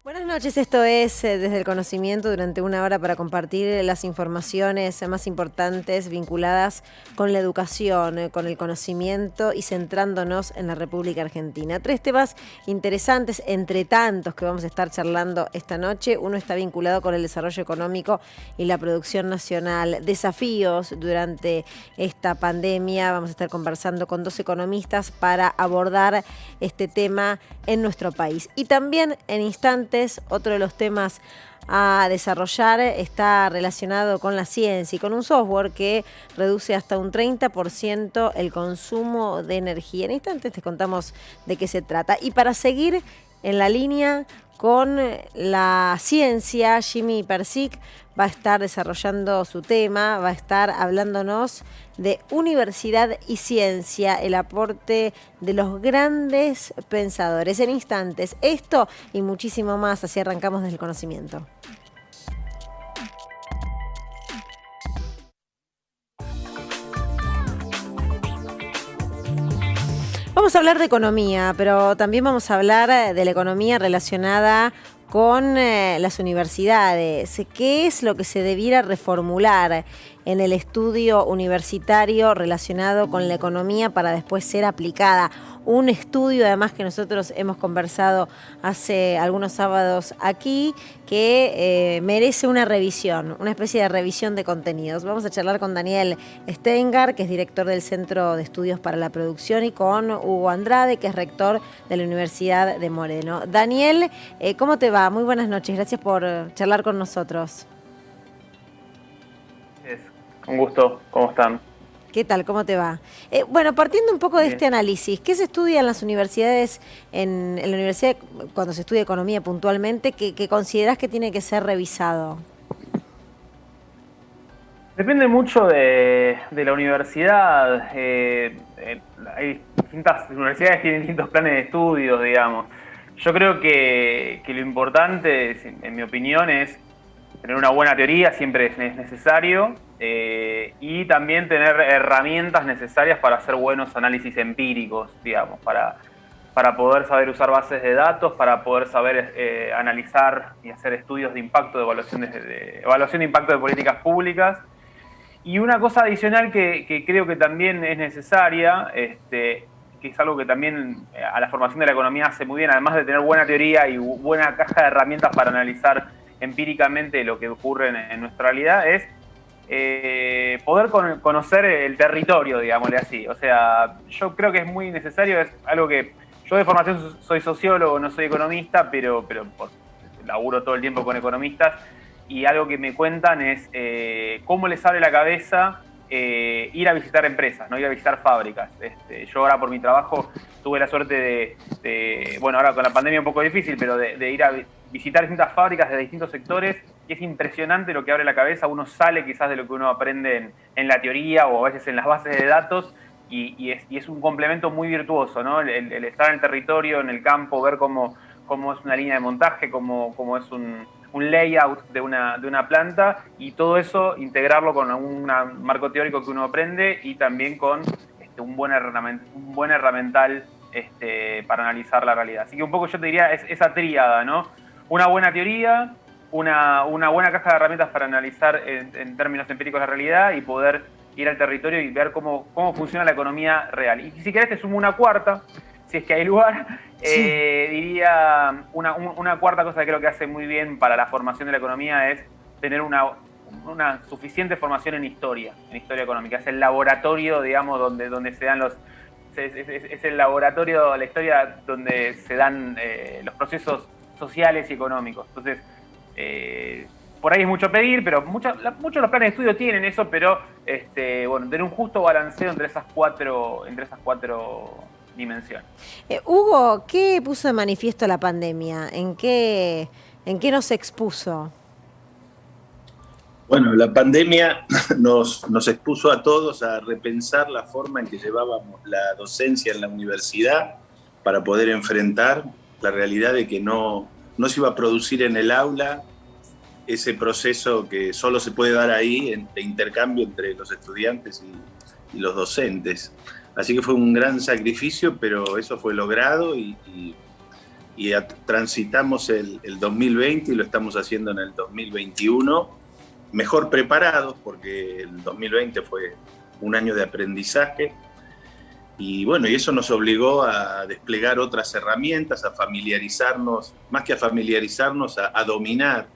Buenas noches, esto es Desde el Conocimiento, durante una hora para compartir las informaciones más importantes vinculadas con la educación, con el conocimiento y centrándonos en la República Argentina. 3 temas interesantes, entre tantos que vamos a estar charlando esta noche. Uno está vinculado con el desarrollo económico y la producción nacional. Desafíos durante esta pandemia. Vamos a estar conversando con 2 economistas para abordar este tema en nuestro país. Y también en instantes, otro de los temas a desarrollar está relacionado con la ciencia y con un software que reduce hasta un 30% el consumo de energía. En instantes te contamos de qué se trata. Y para seguir en la línea con la ciencia, Jimmy Persic va a estar desarrollando su tema, va a estar hablándonos de universidad y ciencia, el aporte de los grandes pensadores. En instantes, esto y muchísimo más, así arrancamos desde el conocimiento. Vamos a hablar de economía, pero también vamos a hablar de la economía relacionada con las universidades. ¿Qué es lo que se debiera reformular en el estudio universitario relacionado con la economía para después ser aplicada? Un estudio además que nosotros hemos conversado hace algunos sábados aquí que merece una revisión, una especie de revisión de contenidos. Vamos a charlar con Daniel Steingart, que es director del Centro de Estudios para la Producción, y con Hugo Andrade, que es rector de la Universidad de Moreno. Daniel, ¿cómo te va? Muy buenas noches, gracias por charlar con nosotros. Es un gusto, ¿cómo están? ¿Qué tal? ¿Cómo te va? Bueno, partiendo un poco de este análisis, ¿qué se estudia en las universidades, en la universidad cuando se estudia economía puntualmente, que considerás que tiene que ser revisado? Depende mucho de la universidad. Hay distintas universidades, tienen distintos planes de estudios, digamos. Yo creo que lo importante, en mi opinión, es tener una buena teoría, siempre es necesario, y también tener herramientas necesarias para hacer buenos análisis empíricos, digamos, para poder saber usar bases de datos, para poder saber analizar y hacer estudios de impacto, de evaluación de impacto de políticas públicas. Y una cosa adicional que creo que también es necesaria, que es algo que también a la formación de la economía hace muy bien, además de tener buena teoría y buena caja de herramientas para analizar empíricamente lo que ocurre en nuestra realidad, es poder conocer el territorio, digámosle así. O sea, yo creo que es muy necesario, es algo que yo de formación soy sociólogo, no soy economista, pero laburo todo el tiempo con economistas, y algo que me cuentan es cómo les abre la cabeza ir a visitar empresas, no ir a visitar fábricas. Yo ahora por mi trabajo tuve la suerte bueno, ahora con la pandemia un poco difícil, pero de ir a visitar distintas fábricas de distintos sectores, y es impresionante lo que abre la cabeza. Uno sale quizás de lo que uno aprende en la teoría o a veces en las bases de datos, y es un complemento muy virtuoso, ¿no? El estar en el territorio, en el campo, ver cómo es una línea de montaje, cómo es un layout de una planta, y todo eso integrarlo con un marco teórico que uno aprende, y también con un buen herramental para analizar la realidad. Así que un poco yo te diría esa tríada, ¿no? Una buena teoría, una buena caja de herramientas para analizar en términos empíricos la realidad, y poder ir al territorio y ver cómo funciona la economía real. Y si querés te sumo una cuarta, si es que hay lugar, sí. Diría una cuarta cosa que creo que hace muy bien para la formación de la economía es tener una suficiente formación en historia económica. Es el laboratorio, digamos, donde se dan es el laboratorio, la historia donde se dan los procesos sociales y económicos. Entonces, por ahí es mucho pedir, pero muchos de los planes de estudio tienen eso, pero bueno, tener un justo balanceo entre esas cuatro dimensiones. Hugo, ¿qué puso de manifiesto la pandemia? ¿En qué nos expuso? Bueno, la pandemia nos expuso a todos a repensar la forma en que llevábamos la docencia en la universidad para poder enfrentar la realidad de que no se iba a producir en el aula ese proceso que solo se puede dar ahí de intercambio entre los estudiantes y los docentes. Así que fue un gran sacrificio, pero eso fue logrado y y transitamos el 2020 y lo estamos haciendo en el 2021, mejor preparados, porque el 2020 fue un año de aprendizaje, y bueno, y eso nos obligó a desplegar otras herramientas, a familiarizarnos, más que a familiarizarnos, a dominar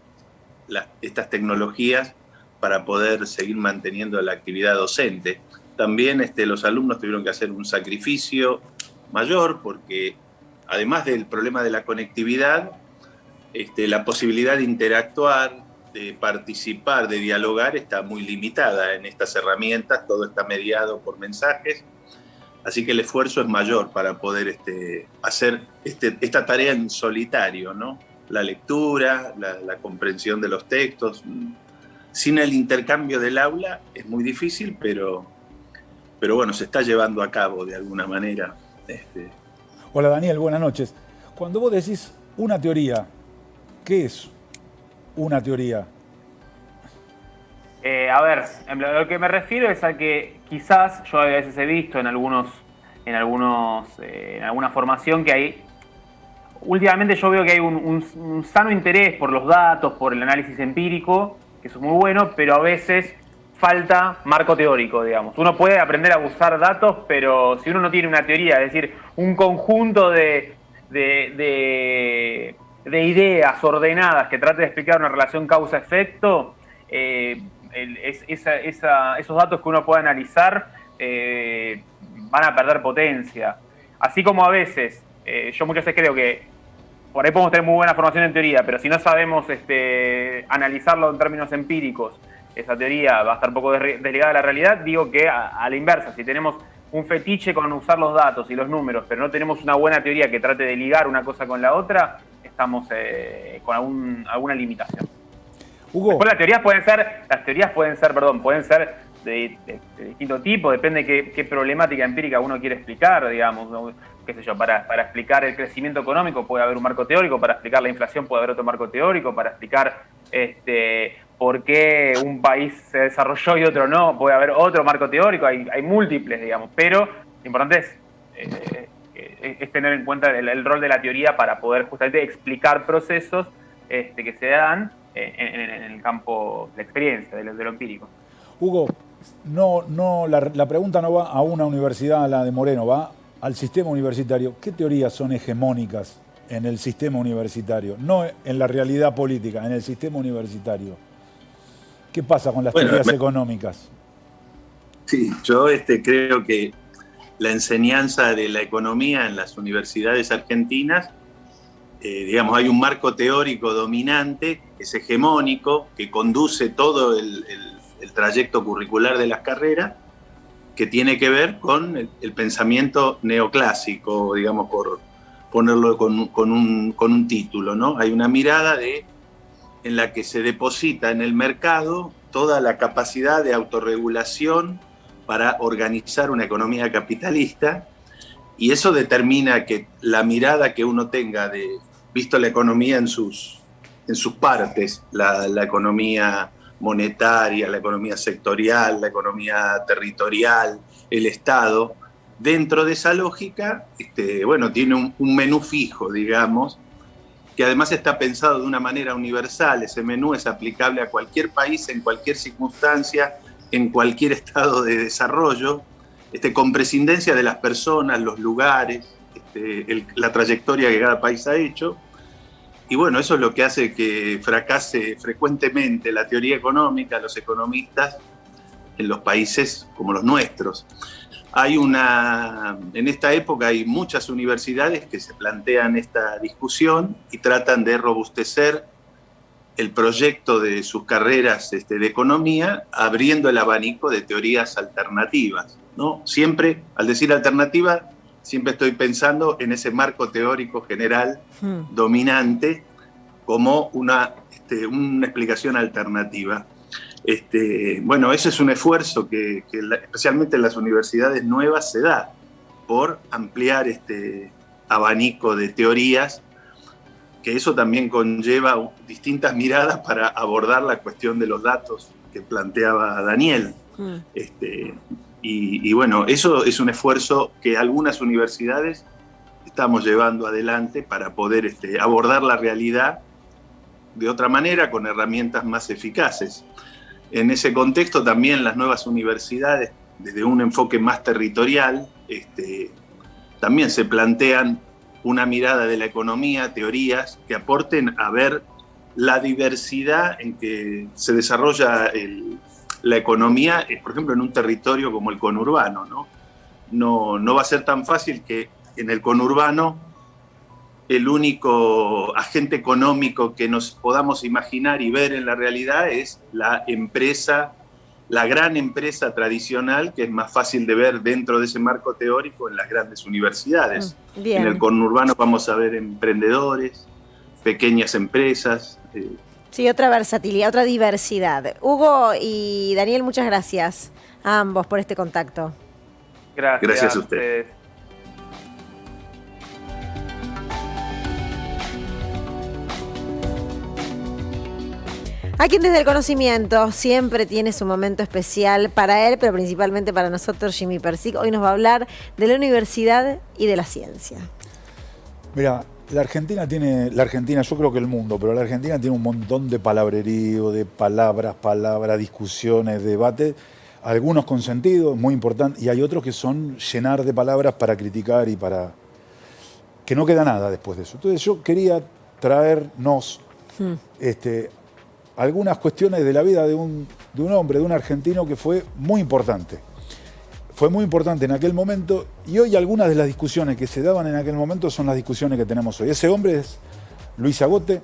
estas tecnologías para poder seguir manteniendo la actividad docente. También los alumnos tuvieron que hacer un sacrificio mayor, porque además del problema de la conectividad, la posibilidad de interactuar, de participar, de dialogar, está muy limitada en estas herramientas. Todo está mediado por mensajes, así que el esfuerzo es mayor para poder hacer esta tarea en solitario, ¿no? La lectura, la comprensión de los textos. Sin el intercambio del aula es muy difícil, pero bueno, se está llevando a cabo de alguna manera. Hola Daniel, buenas noches. Cuando vos decís una teoría, ¿qué es una teoría? A ver, lo que me refiero es a que quizás yo a veces he visto en alguna formación que hay. Últimamente yo veo que hay un sano interés por los datos, por el análisis empírico, que eso es muy bueno, pero a veces falta marco teórico, digamos. Uno puede aprender a usar datos, pero si uno no tiene una teoría, es decir, un conjunto de ideas ordenadas que trate de explicar una relación causa-efecto, esos datos que uno puede analizar van a perder potencia. Así como a veces, yo muchas veces creo que por ahí podemos tener muy buena formación en teoría, pero si no sabemos analizarlo en términos empíricos, esa teoría va a estar un poco desligada de la realidad. Digo que a la inversa, si tenemos un fetiche con usar los datos y los números, pero no tenemos una buena teoría que trate de ligar una cosa con la otra, estamos con alguna limitación. Hugo. Después las teorías pueden ser de distinto tipo, depende de qué problemática empírica uno quiere explicar, digamos, ¿no? Qué sé yo, para explicar el crecimiento económico puede haber un marco teórico, para explicar la inflación puede haber otro marco teórico, para explicar por qué un país se desarrolló y otro no, puede haber otro marco teórico, hay múltiples, digamos, pero lo importante es tener en cuenta el rol de la teoría para poder justamente explicar procesos que se dan en el campo de la experiencia, de lo empírico. Hugo, la pregunta no va a una universidad, a la de Moreno, va al sistema universitario. ¿Qué teorías son hegemónicas en el sistema universitario? No en la realidad política, en el sistema universitario. ¿Qué pasa con las teorías económicas? Sí, yo creo que la enseñanza de la economía en las universidades argentinas, digamos, hay un marco teórico dominante, que es hegemónico, que conduce todo el trayecto curricular de las carreras, que tiene que ver con el pensamiento neoclásico, digamos, por ponerlo con un título, ¿no? Hay una mirada en la que se deposita en el mercado toda la capacidad de autorregulación para organizar una economía capitalista, y eso determina que la mirada que uno tenga visto la economía en sus partes, la economía monetaria, la economía sectorial, la economía territorial, el Estado, dentro de esa lógica, tiene un menú fijo, digamos, que además está pensado de una manera universal. Ese menú es aplicable a cualquier país, en cualquier circunstancia, en cualquier estado de desarrollo, con prescindencia de las personas, los lugares, la trayectoria que cada país ha hecho. Y bueno, eso es lo que hace que fracase frecuentemente la teoría económica, los economistas, en los países como los nuestros. En esta época hay muchas universidades que se plantean esta discusión y tratan de robustecer el proyecto de sus carreras de economía, abriendo el abanico de teorías alternativas, ¿no? Siempre, al decir alternativa, siempre estoy pensando en ese marco teórico general dominante como una explicación alternativa. Ese es un esfuerzo que especialmente en las universidades nuevas se da por ampliar este abanico de teorías, que eso también conlleva distintas miradas para abordar la cuestión de los datos que planteaba Daniel. Y bueno, eso es un esfuerzo que algunas universidades estamos llevando adelante para poder abordar la realidad de otra manera, con herramientas más eficaces. En ese contexto también las nuevas universidades, desde un enfoque más territorial, también se plantean una mirada de la economía, teorías que aporten a ver la diversidad en que se desarrolla la economía, por ejemplo, en un territorio como el conurbano, ¿no? No va a ser tan fácil que en el conurbano el único agente económico que nos podamos imaginar y ver en la realidad es la empresa, la gran empresa tradicional, que es más fácil de ver dentro de ese marco teórico en las grandes universidades. Bien. En el conurbano vamos a ver emprendedores, pequeñas empresas. Sí, otra versatilidad, otra diversidad. Hugo y Daniel, muchas gracias a ambos por este contacto. Gracias a usted. A quien desde el conocimiento siempre tiene su momento especial para él, pero principalmente para nosotros, Jimmy Persic. Hoy nos va a hablar de la universidad y de la ciencia. Mira, la Argentina, yo creo que el mundo, pero la Argentina tiene un montón de palabrerío, de palabras, discusiones, debates, algunos con sentido, muy importante, y hay otros que son llenar de palabras para criticar y para... que no queda nada después de eso. Entonces yo quería traernos algunas cuestiones de la vida de un hombre, de un argentino que fue muy importante. Fue muy importante en aquel momento y hoy algunas de las discusiones que se daban en aquel momento son las discusiones que tenemos hoy. Ese hombre es Luis Agote,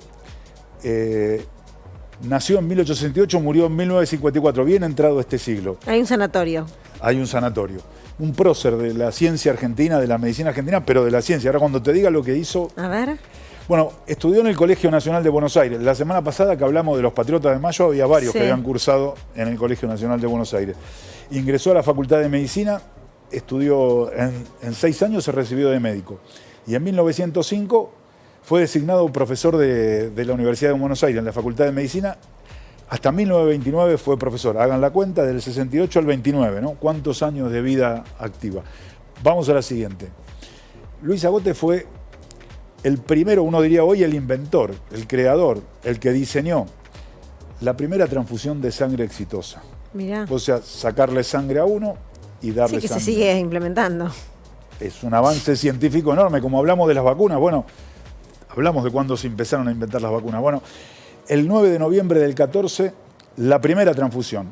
nació en 1868, murió en 1954, bien entrado este siglo. Hay un sanatorio. Hay un sanatorio. Un prócer de la ciencia argentina, de la medicina argentina, pero de la ciencia. Ahora cuando te diga lo que hizo... A ver... Bueno, estudió en el Colegio Nacional de Buenos Aires. La semana pasada que hablamos de los Patriotas de Mayo, había varios que habían cursado en el Colegio Nacional de Buenos Aires. Ingresó a la Facultad de Medicina, estudió en 6 años, se recibió de médico. Y en 1905 fue designado profesor de la Universidad de Buenos Aires, en la Facultad de Medicina. Hasta 1929 fue profesor. Hagan la cuenta, del 68 al 29, ¿no? ¿Cuántos años de vida activa? Vamos a la siguiente. Luis Agote fue el primero, uno diría hoy, el inventor, el creador, el que diseñó la primera transfusión de sangre exitosa. Mirá. O sea, sacarle sangre a uno y darle sí, que sangre. Se sigue implementando. Es un avance científico enorme. Como hablamos de las vacunas, bueno, hablamos de cuándo se empezaron a inventar las vacunas. Bueno, el 9 de noviembre del 14, la primera transfusión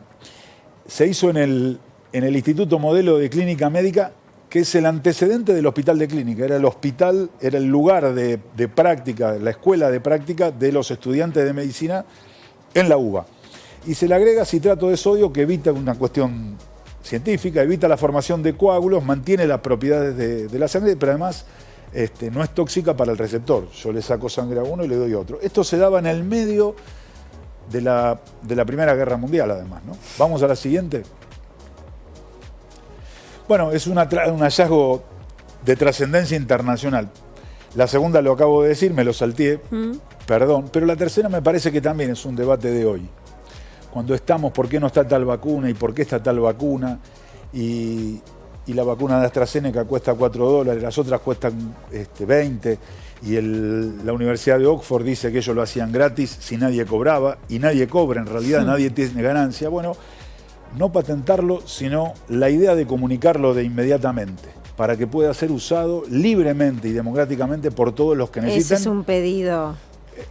se hizo en el Instituto Modelo de Clínica Médica, que es el antecedente del Hospital de Clínica. Era el hospital, era el lugar de práctica, la escuela de práctica de los estudiantes de medicina en la UBA. Y se le agrega citrato de sodio, que evita una cuestión científica, evita la formación de coágulos, mantiene las propiedades de la sangre, pero además no es tóxica para el receptor. Yo le saco sangre a uno y le doy a otro. Esto se daba en el medio de la Primera Guerra Mundial, además, ¿no? Vamos a la siguiente. Bueno, es un hallazgo de trascendencia internacional. La segunda lo acabo de decir, me lo salteé, perdón, pero la tercera me parece que también es un debate de hoy. Cuando estamos, ¿por qué no está tal vacuna y por qué está tal vacuna? Y la vacuna de AstraZeneca cuesta $4, las otras cuestan 20, y la Universidad de Oxford dice que ellos lo hacían gratis si nadie cobraba, y nadie cobra, en realidad nadie tiene ganancia. Bueno, no patentarlo, sino la idea de comunicarlo de inmediatamente, para que pueda ser usado libremente y democráticamente por todos los que necesiten. Ese es un pedido.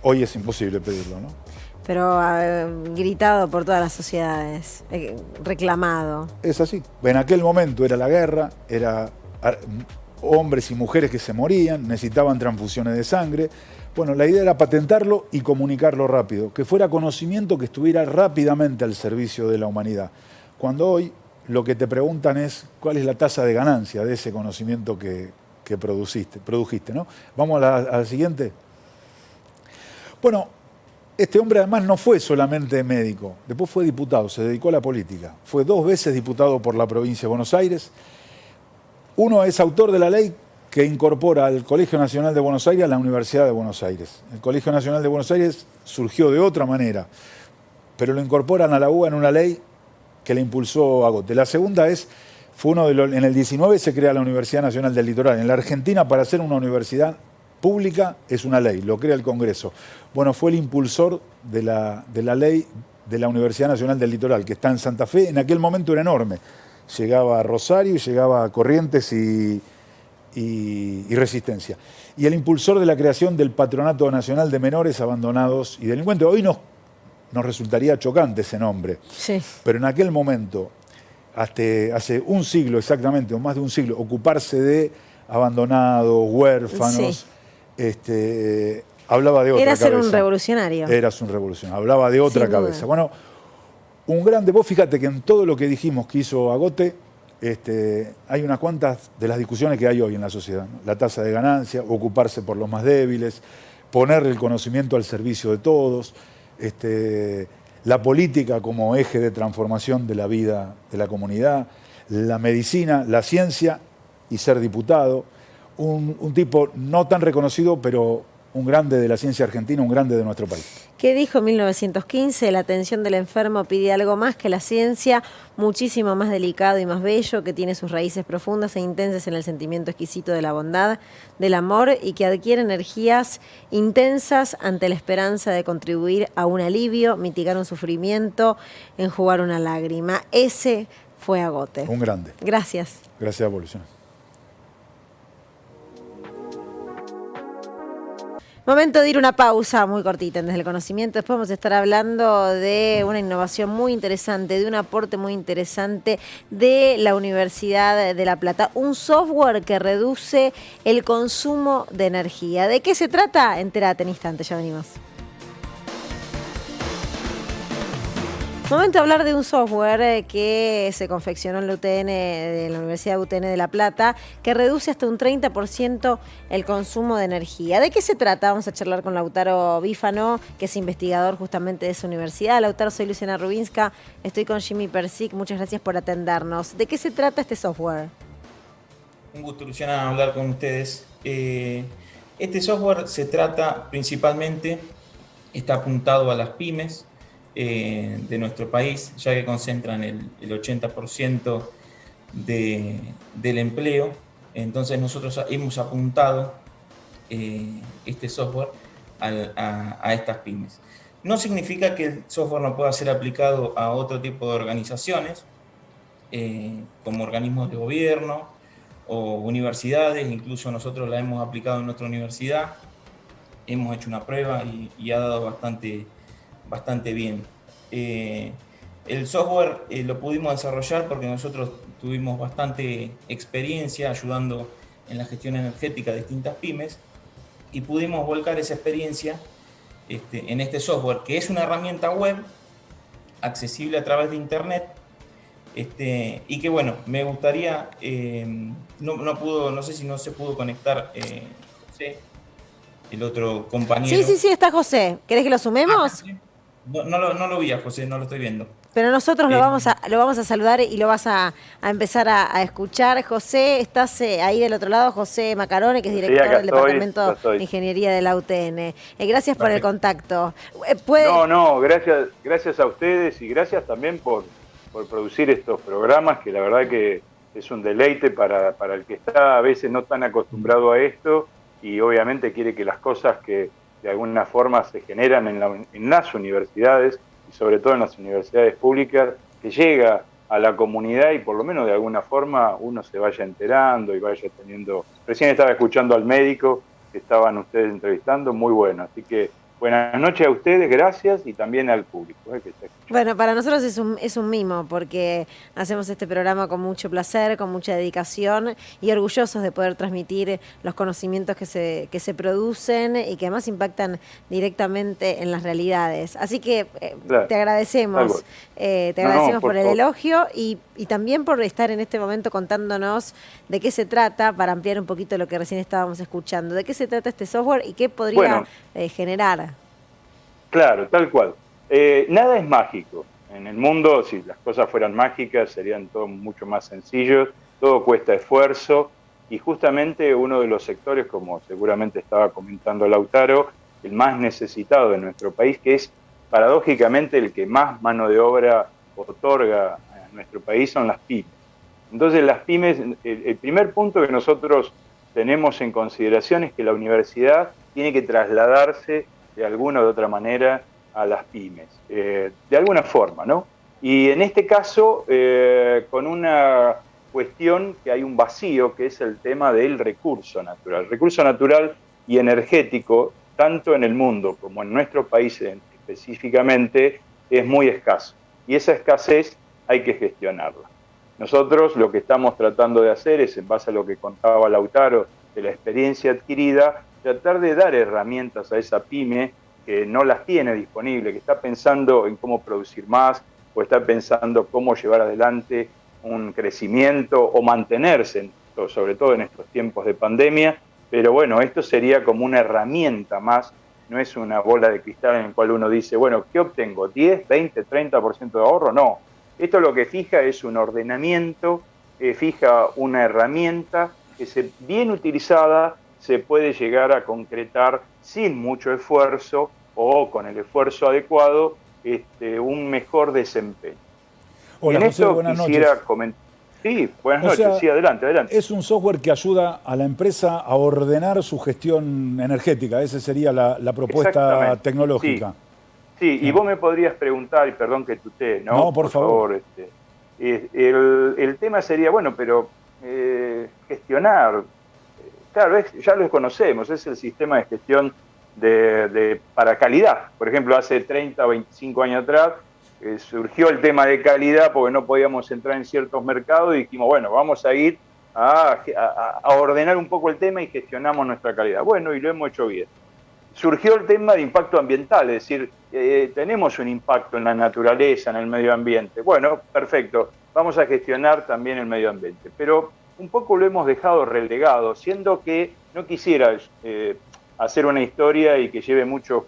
Hoy es imposible pedirlo, ¿no? Pero gritado por todas las sociedades, reclamado. Es así. En aquel momento era la guerra, era hombres y mujeres que se morían, necesitaban transfusiones de sangre. Bueno, la idea era patentarlo y comunicarlo rápido, que fuera conocimiento que estuviera rápidamente al servicio de la humanidad. Cuando hoy lo que te preguntan es cuál es la tasa de ganancia de ese conocimiento que produjiste, ¿no? Vamos a la siguiente. Bueno, este hombre además no fue solamente médico, después fue diputado, se dedicó a la política. Fue 2 veces diputado por la provincia de Buenos Aires. Uno es autor de la ley que incorpora al Colegio Nacional de Buenos Aires a la Universidad de Buenos Aires. El Colegio Nacional de Buenos Aires surgió de otra manera, pero lo incorporan a la UBA en una ley que le impulsó Agote. La segunda es Fue en el 19 se crea la Universidad Nacional del Litoral. En la Argentina, para ser una universidad pública, es una ley, lo crea el Congreso. Bueno, fue el impulsor de la ley de la Universidad Nacional del Litoral, que está en Santa Fe. En aquel momento era enorme. Llegaba a Rosario y llegaba a Corrientes y Resistencia. Y el impulsor de la creación del Patronato Nacional de Menores Abandonados y Delincuentes. Hoy nos resultaría chocante ese nombre. Sí. Pero en aquel momento, hasta hace un siglo exactamente, o más de un siglo, ocuparse de abandonados, huérfanos, sí. Hablaba de otra cabeza. Era ser un revolucionario. Eras un revolucionario, hablaba de otra cabeza. Bueno, un grande, vos fíjate que en todo lo que dijimos que hizo Agote, hay unas cuantas de las discusiones que hay hoy en la sociedad, ¿no? La tasa de ganancia, ocuparse por los más débiles, poner el conocimiento al servicio de todos, la política como eje de transformación de la vida de la comunidad, la medicina, la ciencia y ser diputado. Un tipo no tan reconocido, pero un grande de la ciencia argentina, un grande de nuestro país. ¿Qué dijo en 1915? La atención del enfermo pide algo más que la ciencia, muchísimo más delicado y más bello, que tiene sus raíces profundas e intensas en el sentimiento exquisito de la bondad, del amor, y que adquiere energías intensas ante la esperanza de contribuir a un alivio, mitigar un sufrimiento, enjugar una lágrima. Ese fue Agote. Un grande. Gracias. Gracias, Evolución. Momento de ir una pausa muy cortita en Desde el Conocimiento. Después vamos a estar hablando de una innovación muy interesante, de un aporte muy interesante de la Universidad de La Plata. Un software que reduce el consumo de energía. ¿De qué se trata? Entérate en instante, ya venimos. Momento de hablar de un software que se confeccionó en la UTN, de la Universidad UTN de La Plata, que reduce hasta un 30% el consumo de energía. ¿De qué se trata? Vamos a charlar con Lautaro Bífano, que es investigador justamente de esa universidad. Lautaro, soy Luciana Rubinska, estoy con Jimmy Persic, muchas gracias por atendernos. ¿De qué se trata este software? Un gusto, Luciana, hablar con ustedes. Este software se trata principalmente, está apuntado a las pymes, de nuestro país, ya que concentran el 80% del empleo. Entonces nosotros hemos apuntado este software a estas pymes. No significa que el software no pueda ser aplicado a otro tipo de organizaciones, como organismos de gobierno o universidades. Incluso nosotros la hemos aplicado en nuestra universidad, hemos hecho una prueba y ha dado bastante bien. El software lo pudimos desarrollar porque nosotros tuvimos bastante experiencia ayudando en la gestión energética de distintas pymes y pudimos volcar esa experiencia en este software, que es una herramienta web accesible a través de internet, y que bueno, me gustaría, no sé si no se pudo conectar José, el otro compañero. Sí, está José. ¿Querés que lo sumemos? Sí. No lo vi a José, no lo estoy viendo. Pero nosotros lo vamos a saludar y lo vas a empezar a escuchar. José, estás ahí del otro lado, José Macarone, que es director del Departamento de Ingeniería de la UTN. Gracias por el contacto. Gracias a ustedes y gracias también por producir estos programas, que la verdad que es un deleite para el que está a veces no tan acostumbrado a esto y obviamente quiere que las cosas que de alguna forma se generan en las universidades y sobre todo en las universidades públicas, que llega a la comunidad y por lo menos de alguna forma uno se vaya enterando y vaya teniendo... Recién estaba escuchando al médico que estaban ustedes entrevistando, muy bueno, así que buenas noches a ustedes, gracias, y también al público que está escuchando. Bueno, para nosotros es un mimo, porque hacemos este programa con mucho placer, con mucha dedicación y orgullosos de poder transmitir los conocimientos que se producen y que además impactan directamente en las realidades. Así que claro, te agradecemos. Te agradecemos por el elogio y también por estar en este momento contándonos de qué se trata, para ampliar un poquito lo que recién estábamos escuchando. ¿De qué se trata este software y qué podría generar? Claro, tal cual. Nada es mágico. En el mundo, si las cosas fueran mágicas, serían todo mucho más sencillos, todo cuesta esfuerzo, y justamente uno de los sectores, como seguramente estaba comentando Lautaro, el más necesitado de nuestro país, que es paradójicamente el que más mano de obra otorga a nuestro país, son las pymes. Entonces las pymes, el primer punto que nosotros tenemos en consideración es que la universidad tiene que trasladarse de alguna u otra manera a las pymes, de alguna forma, ¿no? Y en este caso, con una cuestión que hay un vacío, que es el tema del recurso natural. El recurso natural y energético, tanto en el mundo como en nuestro país específicamente, es muy escaso. Y esa escasez hay que gestionarla. Nosotros lo que estamos tratando de hacer es, en base a lo que contaba Lautaro de la experiencia adquirida, tratar de dar herramientas a esa pyme que no las tiene disponibles, que está pensando en cómo producir más o está pensando cómo llevar adelante un crecimiento o mantenerse, sobre todo en estos tiempos de pandemia. Pero bueno, esto sería como una herramienta más, no es una bola de cristal en la cual uno dice, bueno, ¿qué obtengo? ¿10, 20, 30% de ahorro? No. Esto lo que fija es un ordenamiento, fija una herramienta que bien utilizada se puede llegar a concretar sin mucho esfuerzo o con el esfuerzo adecuado un mejor desempeño. Hola, en José, esto buenas quisiera noches. comentar. Sí, buenas noches, sí, adelante. Es un software que ayuda a la empresa a ordenar su gestión energética, esa sería la propuesta tecnológica. Sí, y vos me podrías preguntar, y perdón que tutee, ¿no? No, por favor. El tema sería, bueno, pero gestionar, claro, ya lo conocemos, es el sistema de gestión para calidad. Por ejemplo, hace 30 o 25 años atrás surgió el tema de calidad porque no podíamos entrar en ciertos mercados y dijimos, bueno, vamos a ir a ordenar un poco el tema y gestionamos nuestra calidad. Bueno, y lo hemos hecho bien. Surgió el tema de impacto ambiental, es decir, tenemos un impacto en la naturaleza, en el medio ambiente. Bueno, perfecto, vamos a gestionar también el medio ambiente. Pero un poco lo hemos dejado relegado, siendo que no quisiera hacer una historia y que lleve muchos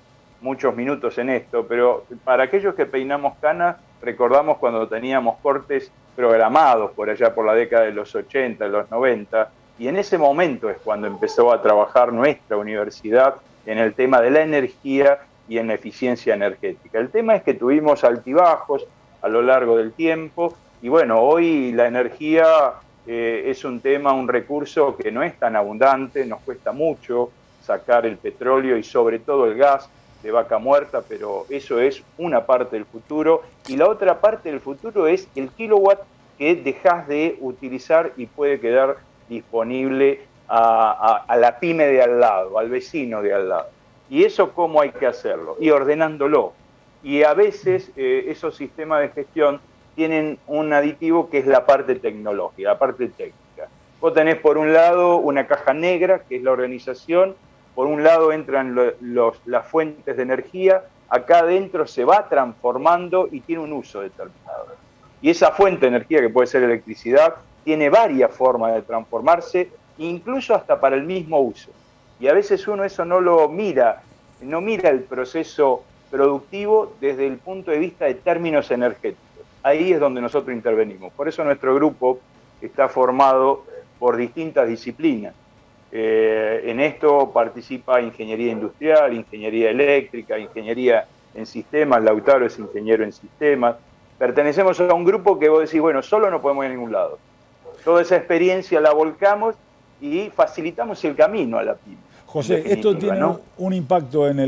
minutos en esto, pero para aquellos que peinamos canas, recordamos cuando teníamos cortes programados por allá por la década de los 80, de los 90, y en ese momento es cuando empezó a trabajar nuestra universidad en el tema de la energía y en la eficiencia energética. El tema es que tuvimos altibajos a lo largo del tiempo, y bueno, hoy la energía es un tema, un recurso que no es tan abundante, nos cuesta mucho sacar el petróleo y sobre todo el gas de vaca muerta, pero eso es una parte del futuro, y la otra parte del futuro es el kilowatt que dejás de utilizar y puede quedar disponible a la pyme de al lado, al vecino de al lado. ¿Y eso cómo hay que hacerlo? Y ordenándolo. Y a veces esos sistemas de gestión tienen un aditivo que es la parte tecnológica, la parte técnica. Vos tenés por un lado una caja negra, que es la organización. Por un lado entran las fuentes de energía, acá adentro se va transformando y tiene un uso determinado. Y esa fuente de energía, que puede ser electricidad, tiene varias formas de transformarse, incluso hasta para el mismo uso. Y a veces uno eso no lo mira, no mira el proceso productivo desde el punto de vista de términos energéticos. Ahí es donde nosotros intervenimos. Por eso nuestro grupo está formado por distintas disciplinas. En esto participa ingeniería industrial, ingeniería eléctrica, ingeniería en sistemas. Lautaro es ingeniero en sistemas. Pertenecemos a un grupo que vos decís, bueno, solo no podemos ir a ningún lado. Toda esa experiencia la volcamos y facilitamos el camino a la pyme. José, esto tiene, ¿no?, un impacto en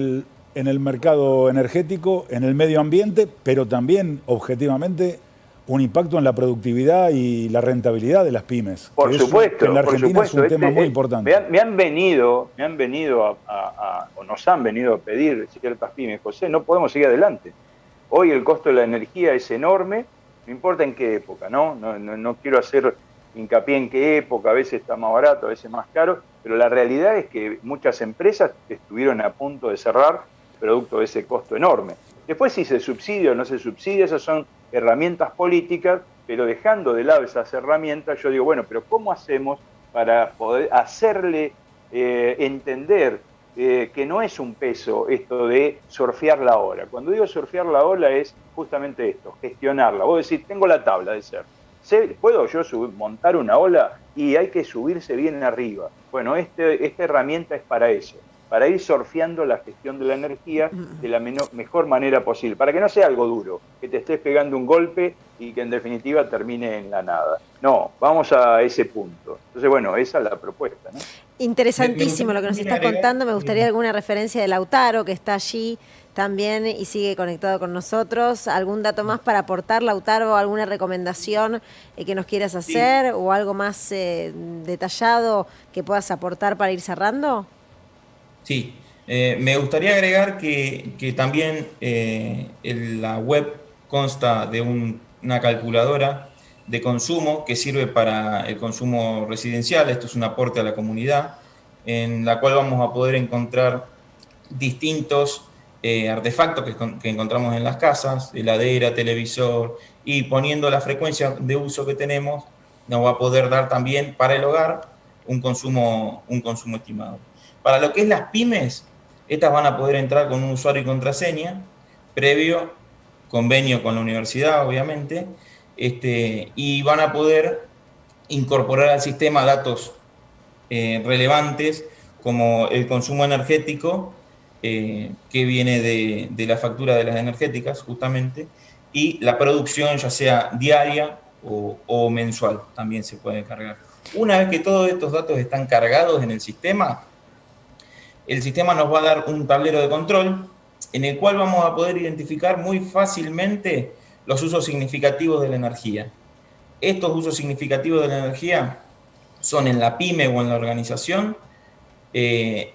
el mercado energético, en el medio ambiente, pero también, objetivamente, un impacto en la productividad y la rentabilidad de las pymes. Por supuesto. Que en la Argentina es un tema muy importante. Me han venido o nos han venido a pedir ciertas pymes, José, no podemos seguir adelante. Hoy el costo de la energía es enorme, no importa en qué época, ¿no? No quiero hacer hincapié en qué época, a veces está más barato, a veces más caro, pero la realidad es que muchas empresas estuvieron a punto de cerrar producto de ese costo enorme. Después, si se subsidia o no se subsidia, esas son herramientas políticas, pero dejando de lado esas herramientas, yo digo, bueno, pero ¿cómo hacemos para poder hacerle entender que no es un peso esto de surfear la ola? Cuando digo surfear la ola es justamente esto, gestionarla. Vos decís, tengo la tabla de surf. ¿Puedo yo montar una ola? Y hay que subirse bien arriba. Bueno, esta herramienta es para eso, para ir surfeando la gestión de la energía de la mejor manera posible, para que no sea algo duro, que te estés pegando un golpe y que en definitiva termine en la nada. No, vamos a ese punto. Entonces, bueno, esa es la propuesta, ¿no? Interesantísimo lo que nos estás contando. Me gustaría alguna referencia de Lautaro, que está allí también y sigue conectado con nosotros. ¿Algún dato más para aportar, Lautaro? ¿Alguna recomendación que nos quieras hacer? ¿O algo más detallado que puedas aportar para ir cerrando? Sí, me gustaría agregar que también la web consta de una calculadora de consumo que sirve para el consumo residencial. Esto es un aporte a la comunidad, en la cual vamos a poder encontrar distintos artefactos que encontramos en las casas, heladera, televisor, y poniendo la frecuencia de uso que tenemos, nos va a poder dar también para el hogar un consumo estimado. Para lo que es las pymes, estas van a poder entrar con un usuario y contraseña, previo convenio con la universidad, obviamente, y van a poder incorporar al sistema datos relevantes como el consumo energético, que viene de la factura de las energéticas, justamente, y la producción, ya sea diaria o mensual, también se puede cargar. Una vez que todos estos datos están cargados en el sistema nos va a dar un tablero de control en el cual vamos a poder identificar muy fácilmente los usos significativos de la energía. Estos usos significativos de la energía son en la pyme o en la organización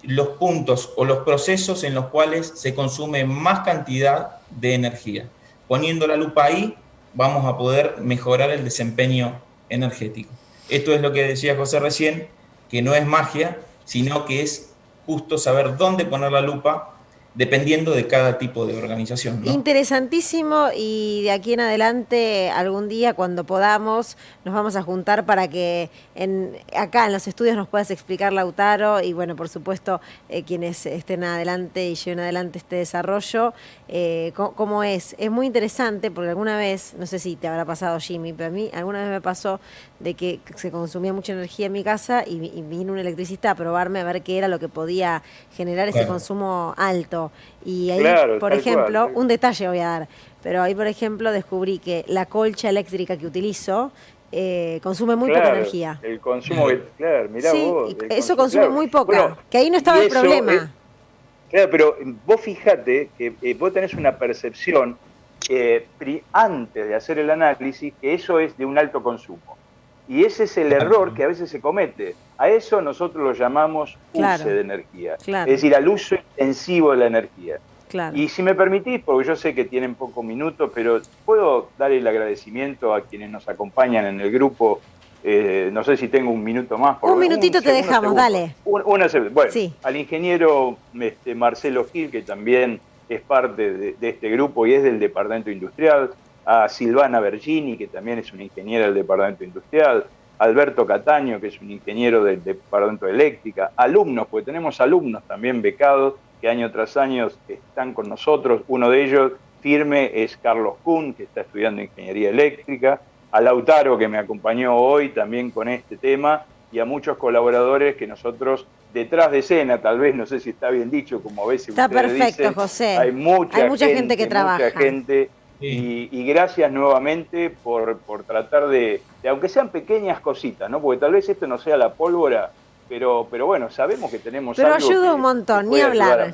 los puntos o los procesos en los cuales se consume más cantidad de energía. Poniendo la lupa ahí, vamos a poder mejorar el desempeño energético. Esto es lo que decía José recién, que no es magia, sino que es justo saber dónde poner la lupa dependiendo de cada tipo de organización, ¿no? Interesantísimo, y de aquí en adelante, algún día cuando podamos, nos vamos a juntar para que acá en los estudios nos puedas explicar, Lautaro, y bueno, por supuesto, quienes estén adelante y lleven adelante este desarrollo, cómo es. Es muy interesante porque alguna vez, no sé si te habrá pasado, Jimmy, pero a mí alguna vez me pasó de que se consumía mucha energía en mi casa y vino un electricista a probarme a ver qué era lo que podía generar ese consumo alto. Y ahí, por ejemplo, un detalle voy a dar, pero ahí, por ejemplo, descubrí que la colcha eléctrica que utilizo consume muy poca energía. El consumo, claro, mirá sí, vos. Eso consume muy poca, bueno, que ahí no estaba el problema. Claro, pero vos fíjate que vos tenés una percepción antes de hacer el análisis que eso es de un alto consumo. Y ese es el error que a veces se comete. A eso nosotros lo llamamos uso de energía. Es decir, al uso intensivo de la energía. Y si me permitís, porque yo sé que tienen pocos minutos, pero puedo dar el agradecimiento a quienes nos acompañan en el grupo. No sé si tengo un minuto más. Un minutito te dejamos, dale. Bueno, sí. Al ingeniero Marcelo Gil, que también es parte de este grupo y es del Departamento Industrial, a Silvana Bergini, que también es una ingeniera del Departamento Industrial, Alberto Cataño, que es un ingeniero del Departamento de Eléctrica, alumnos, porque tenemos alumnos también becados que año tras año están con nosotros. Uno de ellos, firme, es Carlos Kuhn, que está estudiando Ingeniería Eléctrica, a Lautaro, que me acompañó hoy también con este tema, y a muchos colaboradores que nosotros, detrás de escena, tal vez, no sé si está bien dicho, como a veces está ustedes perfecto, dicen, José. Hay mucha gente que trabaja. Mucha gente. Y gracias nuevamente por tratar de, aunque sean pequeñas cositas, ¿no? Porque tal vez esto no sea la pólvora, pero bueno, sabemos que tenemos pero algo ayuda un montón, ni hablar.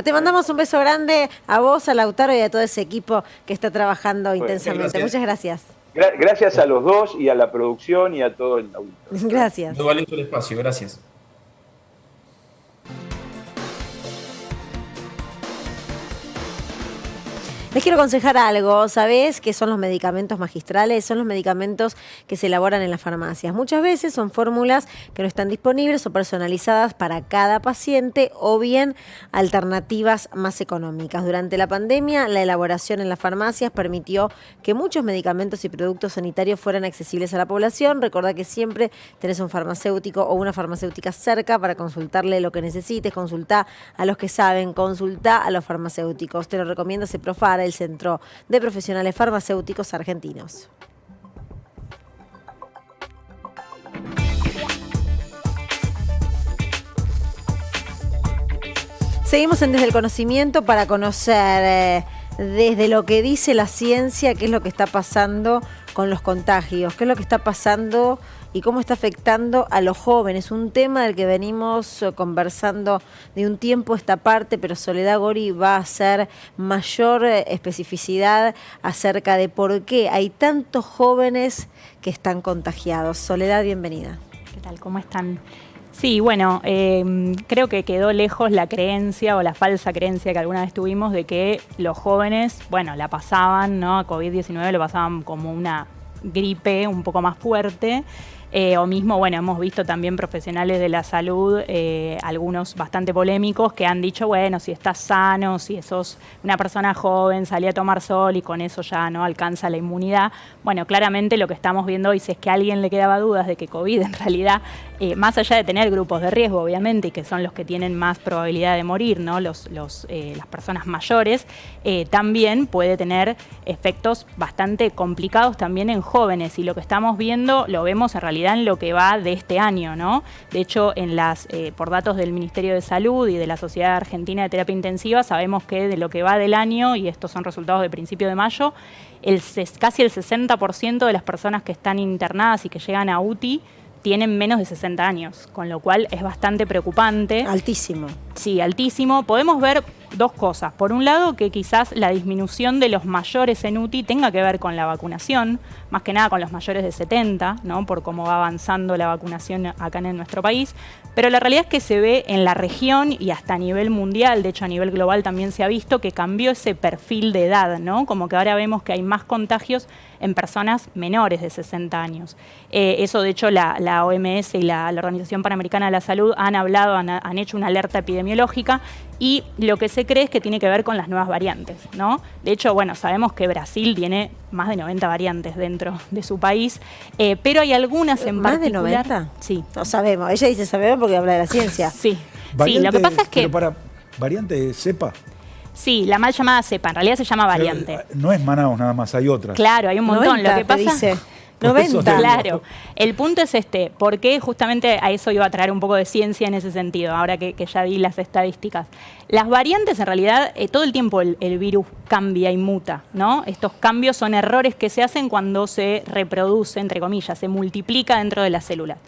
Te mandamos un beso grande a vos, a Lautaro y a todo ese equipo que está trabajando intensamente. Muchas gracias. Gracias a los dos y a la producción y a todo el auditorio. Gracias. Muy valioso el espacio, gracias. Les quiero aconsejar algo, ¿sabés qué son los medicamentos magistrales? Son los medicamentos que se elaboran en las farmacias. Muchas veces son fórmulas que no están disponibles o personalizadas para cada paciente, o bien alternativas más económicas. Durante la pandemia, la elaboración en las farmacias permitió que muchos medicamentos y productos sanitarios fueran accesibles a la población. Recordá que siempre tenés un farmacéutico o una farmacéutica cerca para consultarle lo que necesites. Consultá a los que saben, consultá a los farmacéuticos. Te lo recomienda Ceprofar, el Centro de Profesionales Farmacéuticos Argentinos. Seguimos en Desde el Conocimiento para conocer desde lo que dice la ciencia qué es lo que está pasando con los contagios, qué es lo que está pasando y cómo está afectando a los jóvenes. Un tema del que venimos conversando de un tiempo a esta parte, pero Soledad Gori va a hacer mayor especificidad acerca de por qué hay tantos jóvenes que están contagiados. Soledad, bienvenida. ¿Qué tal? ¿Cómo están? Sí, bueno, creo que quedó lejos la creencia o la falsa creencia que alguna vez tuvimos de que los jóvenes, bueno, la pasaban, ¿no? A COVID-19 lo pasaban como una gripe un poco más fuerte. O mismo, bueno, hemos visto también profesionales de la salud, algunos bastante polémicos, que han dicho, bueno, si estás sano, si sos una persona joven, salí a tomar sol y con eso ya no alcanza la inmunidad. Bueno, claramente lo que estamos viendo hoy, si es que a alguien le quedaba dudas de que COVID en realidad, más allá de tener grupos de riesgo, obviamente, y que son los que tienen más probabilidad de morir, ¿no? Las personas mayores, también puede tener efectos bastante complicados también en jóvenes. Y lo que estamos viendo, lo vemos en realidad en lo que va de este año, ¿no? De hecho, por datos del Ministerio de Salud y de la Sociedad Argentina de Terapia Intensiva, sabemos que de lo que va del año, y estos son resultados de principio de mayo, casi el 60% de las personas que están internadas y que llegan a UTI tienen menos de 60 años, con lo cual es bastante preocupante. Altísimo. Sí, altísimo. Podemos ver dos cosas. Por un lado, que quizás la disminución de los mayores en UTI tenga que ver con la vacunación, más que nada con los mayores de 70, ¿no? Por cómo va avanzando la vacunación acá en nuestro país. Pero la realidad es que se ve en la región y hasta a nivel mundial, de hecho a nivel global también se ha visto que cambió ese perfil de edad, ¿no? Como que ahora vemos que hay más contagios en personas menores de 60 años. Eso, de hecho, la OMS y la Organización Panamericana de la Salud han hablado, han hecho una alerta epidemiológica, y lo que se cree es que tiene que ver con las nuevas variantes, ¿no? De hecho, bueno, sabemos que Brasil tiene más de 90 variantes dentro de su país, pero hay algunas en particular... ¿Más de 90? Sí. No sabemos, ella dice sabemos porque habla de la ciencia. Sí, variante, sí, lo que pasa es que... Pero para variante cepa. Sí, la mal llamada cepa, en realidad se llama variante. No es Manaus nada más, hay otras. Claro, hay un montón. 90, lo que pasa... dice. 90. Claro. El punto es porque justamente a eso iba a traer un poco de ciencia en ese sentido, ahora que ya di las estadísticas. Las variantes, en realidad, todo el tiempo el virus cambia y muta, ¿no? Estos cambios son errores que se hacen cuando se reproduce, entre comillas, se multiplica dentro de las células.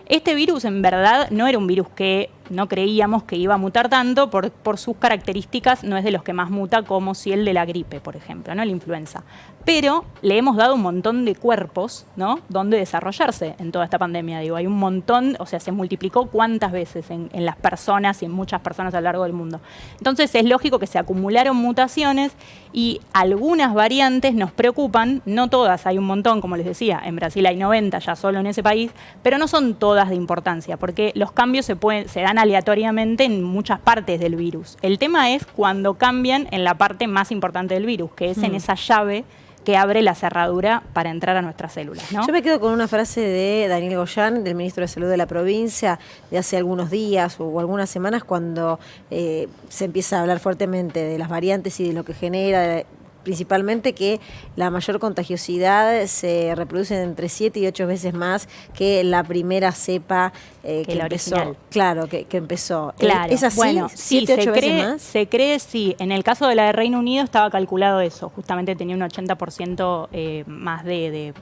Este virus, en verdad, no era un virus que no creíamos que iba a mutar tanto, por sus características no es de los que más muta como si el de la gripe, por ejemplo, ¿no? La influenza. Pero le hemos dado un montón de cuerpos, ¿no? Donde desarrollarse en toda esta pandemia. Digo, hay un montón, o sea, se multiplicó cuántas veces en las personas y en muchas personas a lo largo del mundo. Entonces es lógico que se acumularon mutaciones y algunas variantes nos preocupan, no todas, hay un montón, como les decía, en Brasil hay 90 ya solo en ese país, pero no son todas de importancia, porque los cambios se dan aleatoriamente en muchas partes del virus. El tema es cuando cambian en la parte más importante del virus, que es en esa llave que abre la cerradura para entrar a nuestras células, ¿no? Yo me quedo con una frase de Daniel Goyan, del ministro de Salud de la provincia, de hace algunos días o algunas semanas, cuando se empieza a hablar fuertemente de las variantes y de lo que genera, principalmente que la mayor contagiosidad se reproduce entre 7 y 8 veces más que la primera cepa que empezó. Original. Claro, que empezó. Claro. ¿Es así? Bueno, sí, 7, 8 veces más. Se cree, sí. En el caso de la de Reino Unido estaba calculado eso. Justamente tenía un 80% más de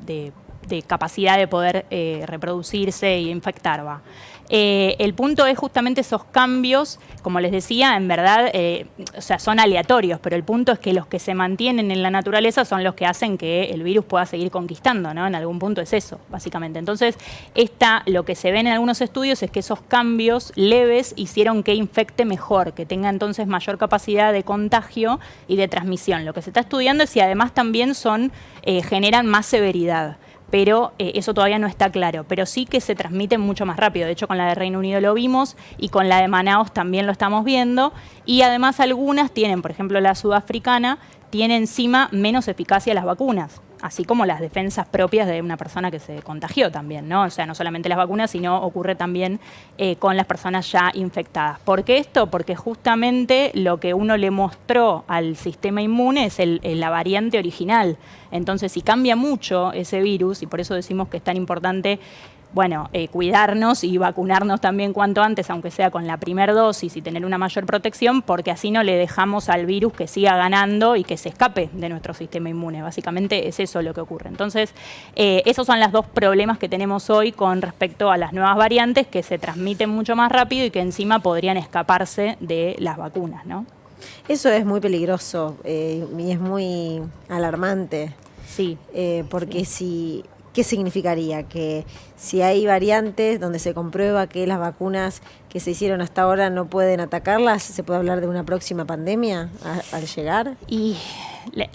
capacidad de poder reproducirse y infectar. El punto es justamente esos cambios, como les decía, en verdad, o sea, son aleatorios, pero el punto es que los que se mantienen en la naturaleza son los que hacen que el virus pueda seguir conquistando, ¿no? En algún punto es eso, básicamente. Entonces, lo que se ven en algunos estudios es que esos cambios leves hicieron que infecte mejor, que tenga entonces mayor capacidad de contagio y de transmisión. Lo que se está estudiando es si además también generan más severidad. Pero eso todavía no está claro, pero sí que se transmiten mucho más rápido. De hecho, con la de Reino Unido lo vimos y con la de Manaus también lo estamos viendo. Y además algunas tienen, por ejemplo la sudafricana, tiene encima menos eficacia las vacunas, así como las defensas propias de una persona que se contagió también, ¿no? O sea, no solamente las vacunas, sino ocurre también con las personas ya infectadas. ¿Por qué esto? Porque justamente lo que uno le mostró al sistema inmune es la variante original. Entonces, si cambia mucho ese virus, y por eso decimos que es tan importante bueno, cuidarnos y vacunarnos también cuanto antes, aunque sea con la primera dosis y tener una mayor protección, porque así no le dejamos al virus que siga ganando y que se escape de nuestro sistema inmune. Básicamente es eso lo que ocurre. Entonces, esos son los dos problemas que tenemos hoy con respecto a las nuevas variantes, que se transmiten mucho más rápido y que encima podrían escaparse de las vacunas, ¿no? Eso es muy peligroso y es muy alarmante. Sí. Porque si... ¿Qué significaría? Que si hay variantes donde se comprueba que las vacunas que se hicieron hasta ahora no pueden atacarlas, ¿se puede hablar de una próxima pandemia al llegar? Y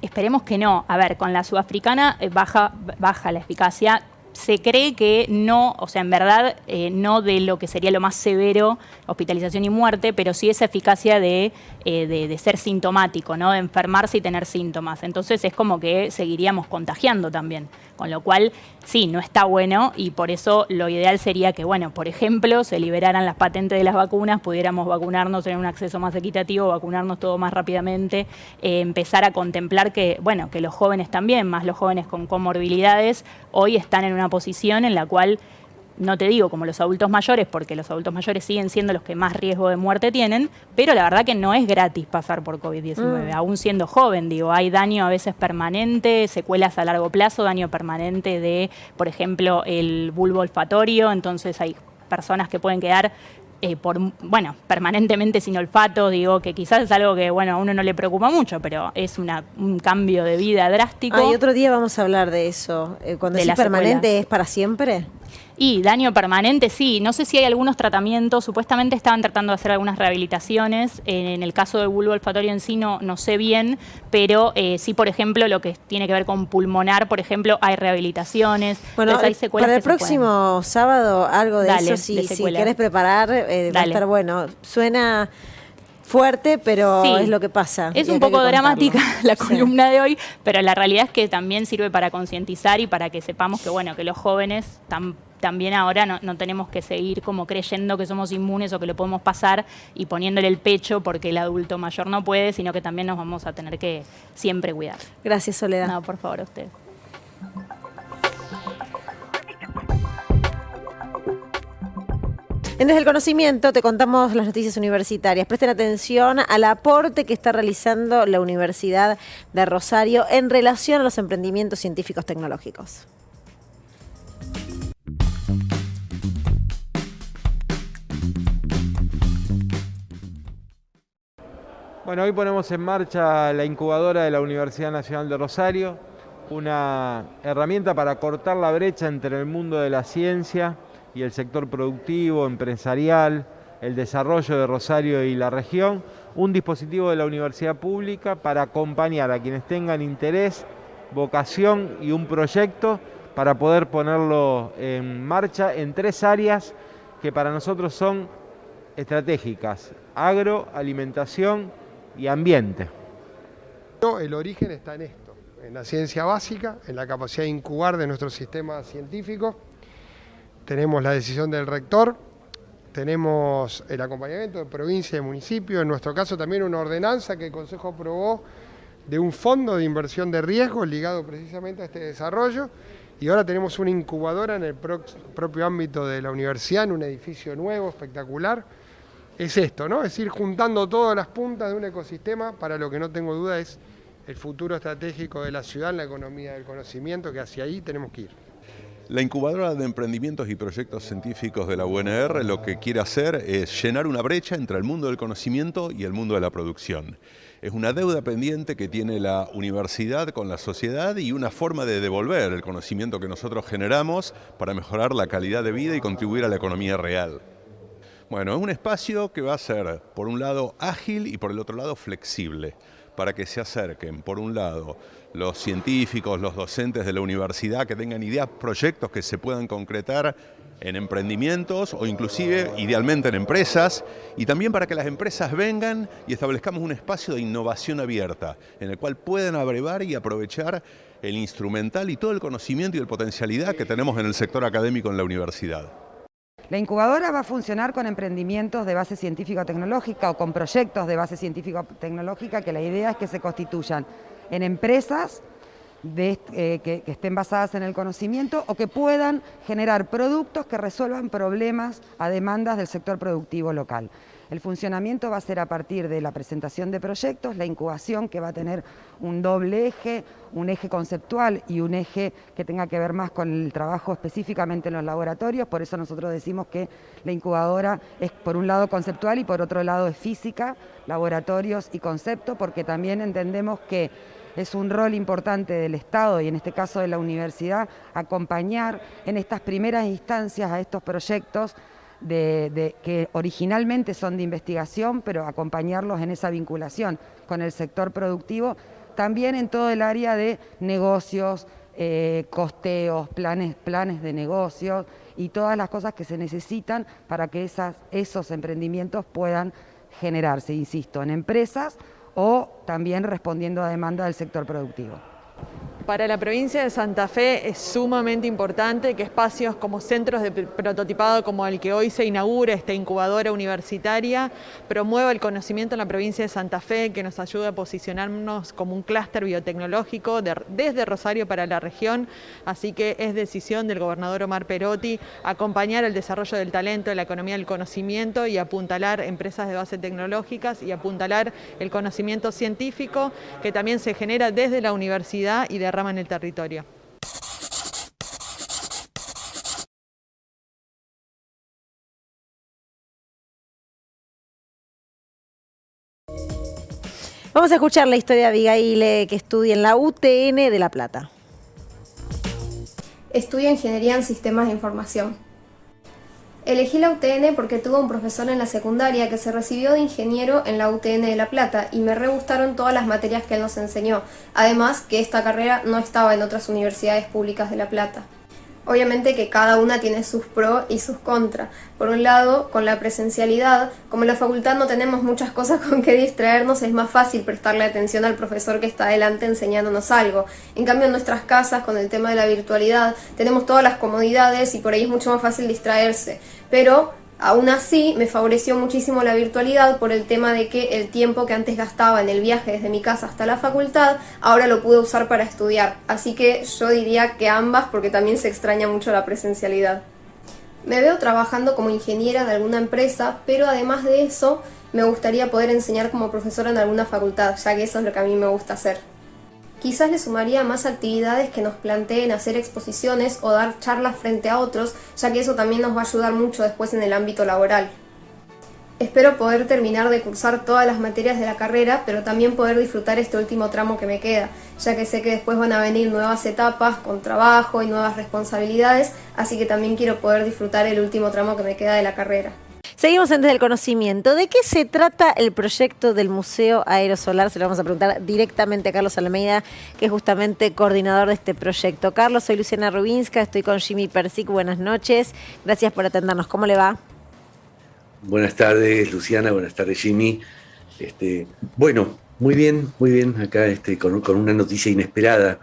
esperemos que no. A ver, con la sudafricana baja la eficacia. Se cree que no, o sea, en verdad, no de lo que sería lo más severo, hospitalización y muerte, pero sí esa eficacia de ser sintomático, ¿no? De enfermarse y tener síntomas. Entonces es como que seguiríamos contagiando también. Con lo cual, sí, no está bueno y por eso lo ideal sería que, bueno, por ejemplo, se liberaran las patentes de las vacunas, pudiéramos vacunarnos, tener un acceso más equitativo, vacunarnos todo más rápidamente, empezar a contemplar que, bueno, que los jóvenes también, más los jóvenes con comorbilidades, hoy están en una posición en la cual, no te digo como los adultos mayores, porque los adultos mayores siguen siendo los que más riesgo de muerte tienen, pero la verdad que no es gratis pasar por COVID-19, aún siendo joven, digo, hay daño a veces permanente, secuelas a largo plazo, daño permanente de, por ejemplo, el bulbo olfatorio, entonces hay personas que pueden quedar permanentemente sin olfato, digo, que quizás es algo que, bueno, a uno no le preocupa mucho, pero es un cambio de vida drástico. Y otro día vamos a hablar de eso. Cuando es permanente, ¿es para siempre? Y daño permanente, sí. No sé si hay algunos tratamientos. Supuestamente estaban tratando de hacer algunas rehabilitaciones. En el caso del bulbo olfatorio en sí no sé bien, pero sí, por ejemplo, lo que tiene que ver con pulmonar, por ejemplo, hay rehabilitaciones. Bueno, entonces, hay secuelas para el próximo sábado, algo de eso, si querés preparar, va a estar bueno. Suena fuerte, pero sí, es lo que pasa. Es un poco dramática la columna de hoy, pero la realidad es que también sirve para concientizar y para que sepamos que, bueno, que los jóvenes también ahora no tenemos que seguir como creyendo que somos inmunes o que lo podemos pasar y poniéndole el pecho porque el adulto mayor no puede, sino que también nos vamos a tener que siempre cuidar. Gracias, Soledad. No, por favor, a usted. En Desde el Conocimiento te contamos las noticias universitarias. Presten atención al aporte que está realizando la Universidad de Rosario en relación a los emprendimientos científicos tecnológicos. Bueno, hoy ponemos en marcha la incubadora de la Universidad Nacional de Rosario, una herramienta para cortar la brecha entre el mundo de la ciencia y el sector productivo, empresarial, el desarrollo de Rosario y la región, un dispositivo de la universidad pública para acompañar a quienes tengan interés, vocación y un proyecto para poder ponerlo en marcha en 3 áreas que para nosotros son estratégicas: agro, alimentación y ambiente. El origen está en esto, en la ciencia básica, en la capacidad de incubar de nuestro sistema científico. Tenemos la decisión del rector, tenemos el acompañamiento de provincia y municipio, en nuestro caso también una ordenanza que el Consejo aprobó de un fondo de inversión de riesgo ligado precisamente a este desarrollo, y ahora tenemos una incubadora en el propio ámbito de la universidad, en un edificio nuevo, espectacular. Es esto, ¿no? Es ir juntando todas las puntas de un ecosistema para lo que no tengo duda es el futuro estratégico de la ciudad en la economía del conocimiento, que hacia ahí tenemos que ir. La incubadora de emprendimientos y proyectos científicos de la UNR lo que quiere hacer es llenar una brecha entre el mundo del conocimiento y el mundo de la producción. Es una deuda pendiente que tiene la universidad con la sociedad y una forma de devolver el conocimiento que nosotros generamos para mejorar la calidad de vida y contribuir a la economía real. Bueno, es un espacio que va a ser, por un lado, ágil y por el otro lado, flexible, para que se acerquen, por un lado, los científicos, los docentes de la universidad que tengan ideas, proyectos que se puedan concretar en emprendimientos o inclusive, idealmente, en empresas, y también para que las empresas vengan y establezcamos un espacio de innovación abierta, en el cual puedan abrevar y aprovechar el instrumental y todo el conocimiento y la potencialidad que tenemos en el sector académico en la universidad. La incubadora va a funcionar con emprendimientos de base científico-tecnológica o con proyectos de base científico-tecnológica, que la idea es que se constituyan en empresas que estén basadas en el conocimiento o que puedan generar productos que resuelvan problemas a demandas del sector productivo local. El funcionamiento va a ser a partir de la presentación de proyectos, la incubación que va a tener un doble eje, un eje conceptual y un eje que tenga que ver más con el trabajo específicamente en los laboratorios. Por eso nosotros decimos que la incubadora es por un lado conceptual y por otro lado es física, laboratorios y concepto, porque también entendemos que es un rol importante del Estado y en este caso de la universidad acompañar en estas primeras instancias a estos proyectos que originalmente son de investigación, pero acompañarlos en esa vinculación con el sector productivo, también en todo el área de negocios, costeos, planes de negocios y todas las cosas que se necesitan para que esos emprendimientos puedan generarse, insisto, en empresas o también respondiendo a demanda del sector productivo. Para la provincia de Santa Fe es sumamente importante que espacios como centros de prototipado como el que hoy se inaugura, esta incubadora universitaria, promueva el conocimiento en la provincia de Santa Fe, que nos ayude a posicionarnos como un clúster biotecnológico desde Rosario para la región. Así que es decisión del gobernador Omar Perotti acompañar el desarrollo del talento, de la economía del conocimiento y apuntalar empresas de base tecnológicas y apuntalar el conocimiento científico que también se genera desde la universidad y derrama en el territorio. Vamos a escuchar la historia de Abigail, que estudia en la UTN de La Plata. Estudio Ingeniería en Sistemas de Información. Elegí la UTN porque tuve un profesor en la secundaria que se recibió de ingeniero en la UTN de La Plata y me re gustaron todas las materias que él nos enseñó, además que esta carrera no estaba en otras universidades públicas de La Plata. Obviamente que cada una tiene sus pros y sus contras. Por un lado, con la presencialidad, como en la facultad no tenemos muchas cosas con que distraernos, es más fácil prestarle atención al profesor que está adelante enseñándonos algo. En cambio, en nuestras casas, con el tema de la virtualidad, tenemos todas las comodidades y por ahí es mucho más fácil distraerse. Pero aún así me favoreció muchísimo la virtualidad por el tema de que el tiempo que antes gastaba en el viaje desde mi casa hasta la facultad, ahora lo pude usar para estudiar. Así que yo diría que ambas, porque también se extraña mucho la presencialidad. Me veo trabajando como ingeniera de alguna empresa, pero además de eso me gustaría poder enseñar como profesora en alguna facultad, ya que eso es lo que a mí me gusta hacer. Quizás le sumaría más actividades que nos planteen hacer exposiciones o dar charlas frente a otros, ya que eso también nos va a ayudar mucho después en el ámbito laboral. Espero poder terminar de cursar todas las materias de la carrera, pero también poder disfrutar este último tramo que me queda, ya que sé que después van a venir nuevas etapas con trabajo y nuevas responsabilidades, así que también quiero poder disfrutar el último tramo que me queda de la carrera. Seguimos en Desde el Conocimiento. ¿De qué se trata el proyecto del Museo Aerosolar? Se lo vamos a preguntar directamente a Carlos Almeida, que es justamente coordinador de este proyecto. Carlos, soy Luciana Rubinska, estoy con Jimmy Persic. Buenas noches. Gracias por atendernos. ¿Cómo le va? Buenas tardes, Luciana. Buenas tardes, Jimmy. Bueno, muy bien. Acá con una noticia inesperada.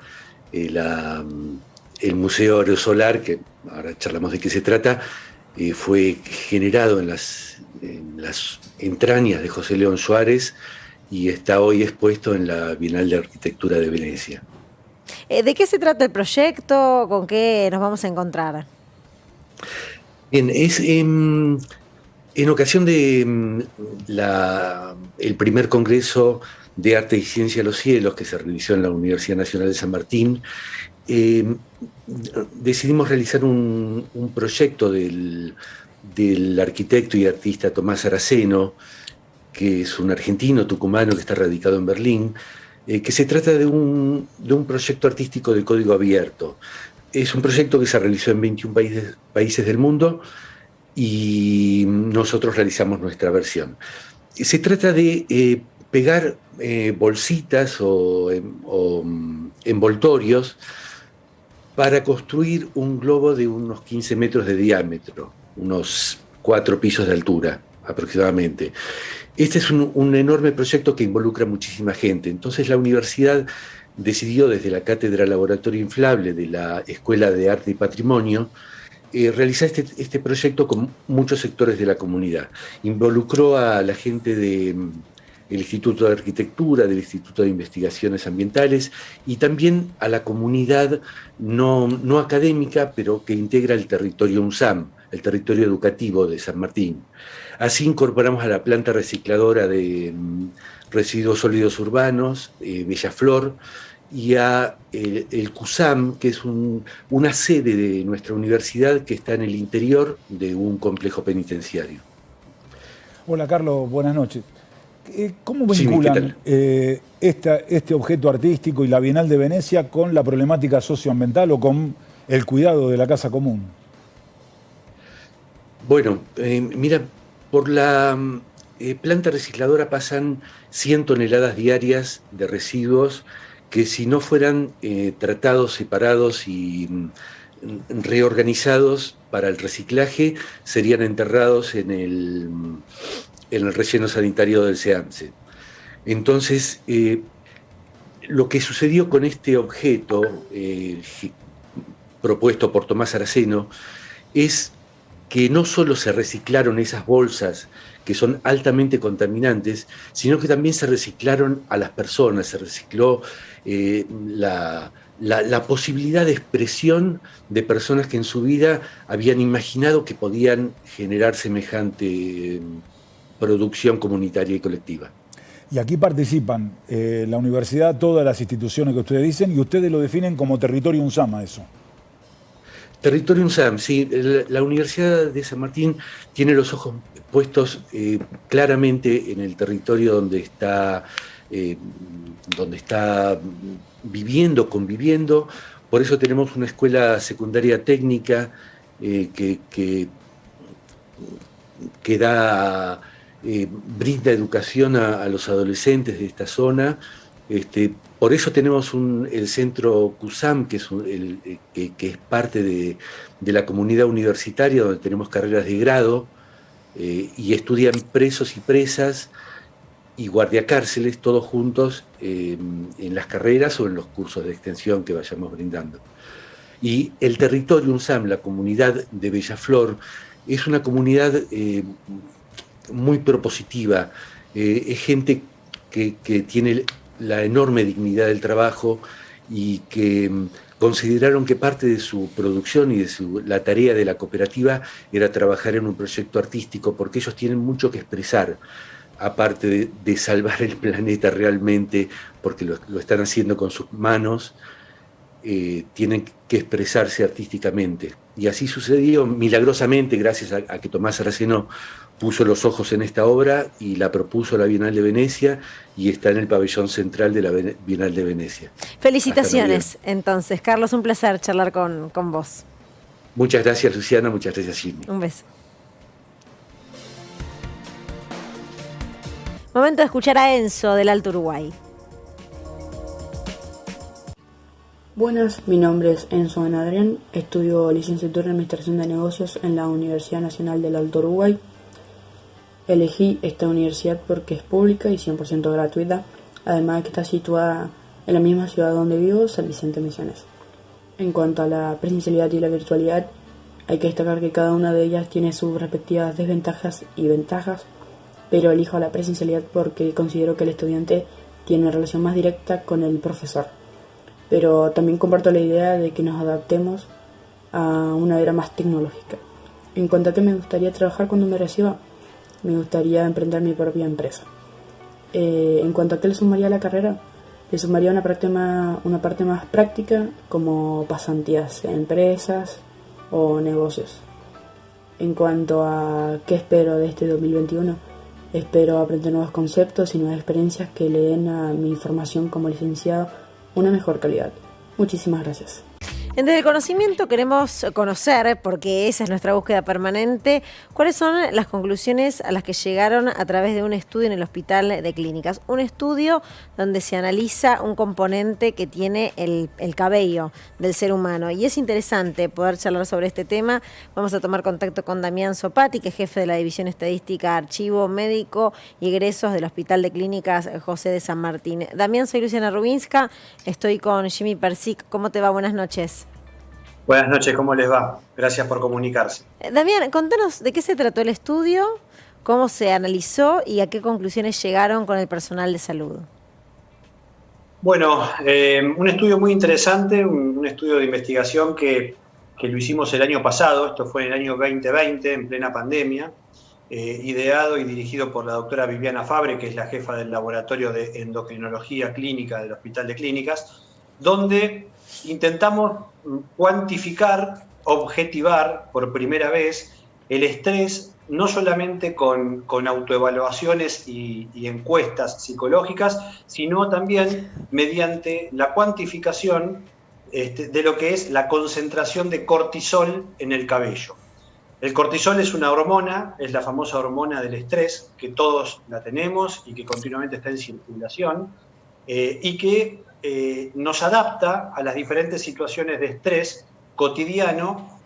El Museo Aerosolar, que ahora charlamos de qué se trata, fue generado en las entrañas de José León Suárez y está hoy expuesto en la Bienal de Arquitectura de Venecia. ¿De qué se trata el proyecto? ¿Con qué nos vamos a encontrar? Bien, es en ocasión de el primer Congreso de Arte y Ciencia de los Cielos que se realizó en la Universidad Nacional de San Martín. Decidimos realizar un proyecto del arquitecto y artista Tomás Araceno, que es un argentino tucumano que está radicado en Berlín, que se trata de un proyecto artístico de código abierto. Es un proyecto que se realizó en 21 países del mundo y nosotros realizamos nuestra versión. Se trata de pegar bolsitas o envoltorios para construir un globo de unos 15 metros de diámetro, unos 4 pisos de altura aproximadamente. Este es un enorme proyecto que involucra muchísima gente. Entonces la universidad decidió desde la Cátedra Laboratorio Inflable de la Escuela de Arte y Patrimonio realizar este proyecto con muchos sectores de la comunidad. Involucró a la gente de el Instituto de Arquitectura, del Instituto de Investigaciones Ambientales y también a la comunidad no académica, pero que integra el territorio UNSAM, el territorio educativo de San Martín. Así incorporamos a la planta recicladora de residuos sólidos urbanos, Bellaflor, y a el CUSAM, que es una sede de nuestra universidad que está en el interior de un complejo penitenciario. Hola Carlos, buenas noches. ¿Cómo vinculan este objeto artístico y la Bienal de Venecia con la problemática socioambiental o con el cuidado de la casa común? Bueno, mira, por la planta recicladora pasan 100 toneladas diarias de residuos que si no fueran tratados, separados y reorganizados para el reciclaje, serían enterrados en el relleno sanitario del SEAMSE. Entonces, lo que sucedió con este objeto propuesto por Tomás Araceno es que no solo se reciclaron esas bolsas que son altamente contaminantes, sino que también se reciclaron a las personas, se recicló la posibilidad de expresión de personas que en su vida habían imaginado que podían generar semejante producción comunitaria y colectiva. Y aquí participan la universidad, todas las instituciones que ustedes dicen, y ustedes lo definen como territorio UNSAM, eso. Territorio UNSAM, sí. La Universidad de San Martín tiene los ojos puestos claramente en el territorio donde está viviendo, conviviendo. Por eso tenemos una escuela secundaria técnica que brinda educación a los adolescentes de esta zona. Por eso tenemos el centro CUSAM, que es parte de la comunidad universitaria, donde tenemos carreras de grado y estudian presos y presas y guardiacárceles, todos juntos en las carreras o en los cursos de extensión que vayamos brindando. Y el territorio UNSAM, la comunidad de Bellaflor, es una comunidad muy propositiva, es gente que tiene la enorme dignidad del trabajo y que consideraron que parte de su producción y de la tarea de la cooperativa era trabajar en un proyecto artístico, porque ellos tienen mucho que expresar, aparte de salvar el planeta realmente, porque lo están haciendo con sus manos, tienen que expresarse artísticamente. Y así sucedió milagrosamente, gracias a que Tomás Araceno puso los ojos en esta obra y la propuso a la Bienal de Venecia y está en el pabellón central de la Bienal de Venecia. Felicitaciones, entonces. Carlos, un placer charlar con vos. Muchas gracias, Luciana, muchas gracias, Jimmy. Un beso. Momento de escuchar a Enzo del Alto Uruguay. Buenas, mi nombre es Enzo Adrián, estudio licenciatura en Administración de Negocios en la Universidad Nacional del Alto Uruguay. Elegí esta universidad porque es pública y 100% gratuita, además de que está situada en la misma ciudad donde vivo, San Vicente Misiones. En cuanto a la presencialidad y la virtualidad, hay que destacar que cada una de ellas tiene sus respectivas desventajas y ventajas, pero elijo la presencialidad porque considero que el estudiante tiene una relación más directa con el profesor. Pero también comparto la idea de que nos adaptemos a una era más tecnológica. En cuanto a qué me gustaría trabajar cuando me reciba, me gustaría emprender mi propia empresa. En cuanto a qué le sumaría a la carrera, le sumaría una parte más práctica, como pasantías en empresas o negocios. En cuanto a qué espero de este 2021, espero aprender nuevos conceptos y nuevas experiencias que le den a mi formación como licenciado una mejor calidad. Muchísimas gracias. Desde el conocimiento queremos conocer, porque esa es nuestra búsqueda permanente, cuáles son las conclusiones a las que llegaron a través de un estudio en el Hospital de Clínicas. Un estudio donde se analiza un componente que tiene el cabello del ser humano. Y es interesante poder charlar sobre este tema. Vamos a tomar contacto con Damián Zopati, que es jefe de la División Estadística, Archivo Médico y Egresos del Hospital de Clínicas José de San Martín. Damián, soy Luciana Rubinska, estoy con Jimmy Persic. ¿Cómo te va? Buenas noches. Buenas noches, ¿cómo les va? Gracias por comunicarse. Damián, contanos de qué se trató el estudio, ¿Cómo se analizó y a qué conclusiones llegaron con el personal de salud? Bueno, un estudio muy interesante, un estudio de investigación que lo hicimos el año pasado, esto fue en el año 2020, en plena pandemia, ideado y dirigido por la doctora Viviana Fabre, que es la jefa del Laboratorio de Endocrinología Clínica del Hospital de Clínicas, donde intentamos cuantificar, objetivar por primera vez el estrés, no solamente con autoevaluaciones y encuestas psicológicas, sino también mediante la cuantificación de lo que es la concentración de cortisol en el cabello. El cortisol es una hormona, es la famosa hormona del estrés, que todos la tenemos y que continuamente está en circulación, y que nos adapta a las diferentes situaciones de estrés cotidiano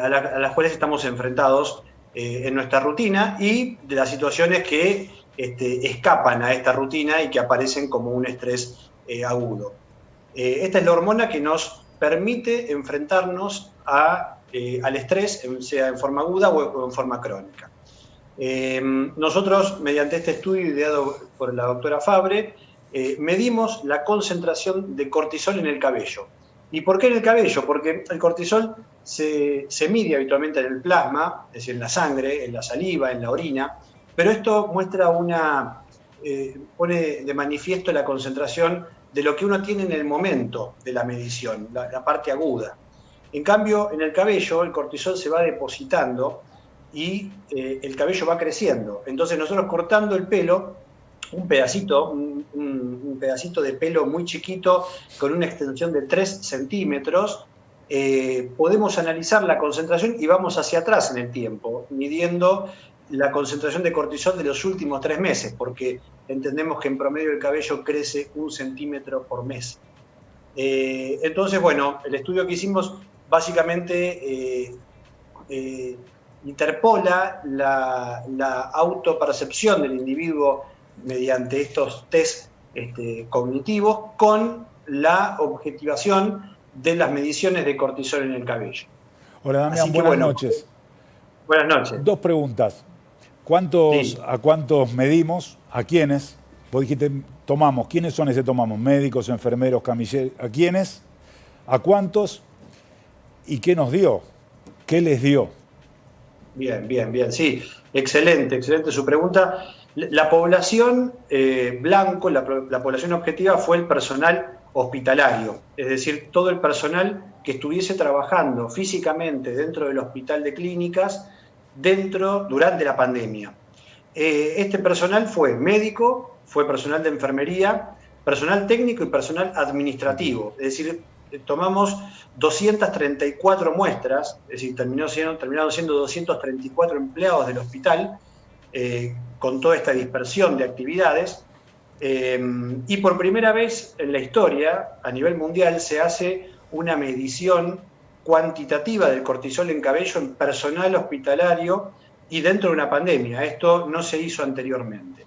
a las cuales estamos enfrentados en nuestra rutina, y de las situaciones que escapan a esta rutina y que aparecen como un estrés agudo. Esta es la hormona que nos permite enfrentarnos al estrés, sea en forma aguda o en forma crónica. Nosotros, mediante este estudio ideado por la doctora Fabre, medimos la concentración de cortisol en el cabello. ¿Y por qué en el cabello? Porque el cortisol se mide habitualmente en el plasma, es decir, en la sangre, en la saliva, en la orina, pero esto pone de manifiesto la concentración de lo que uno tiene en el momento de la medición, la parte aguda. En cambio, en el cabello el cortisol se va depositando y el cabello va creciendo. Entonces nosotros cortando el pelo, un pedacito de pelo muy chiquito con una extensión de 3 centímetros, podemos analizar la concentración y vamos hacia atrás en el tiempo, midiendo la concentración de cortisol de los últimos 3 meses, porque entendemos que en promedio el cabello crece 1 centímetro por mes. Entonces, bueno, el estudio que hicimos básicamente interpola la autopercepción del individuo mediante estos test cognitivos con la objetivación de las mediciones de cortisol en el cabello. Hola, Damián, buenas noches. Buenas noches. 2 preguntas. ¿A cuántos medimos? ¿A quiénes? Vos dijiste tomamos. ¿Quiénes son ese tomamos? ¿Médicos, enfermeros, camilleros? ¿A quiénes? ¿A cuántos? ¿Y qué nos dio? ¿Qué les dio? Bien. Sí, excelente su pregunta. La población blanco, la población objetiva fue el personal hospitalario, es decir, todo el personal que estuviese trabajando físicamente dentro del hospital de clínicas durante la pandemia. Este personal fue médico, fue personal de enfermería, personal técnico y personal administrativo, es decir, tomamos 234 muestras, es decir, terminaron siendo 234 empleados del hospital, con toda esta dispersión de actividades, y por primera vez en la historia, a nivel mundial, se hace una medición cuantitativa del cortisol en cabello en personal hospitalario y dentro de una pandemia. Esto no se hizo anteriormente.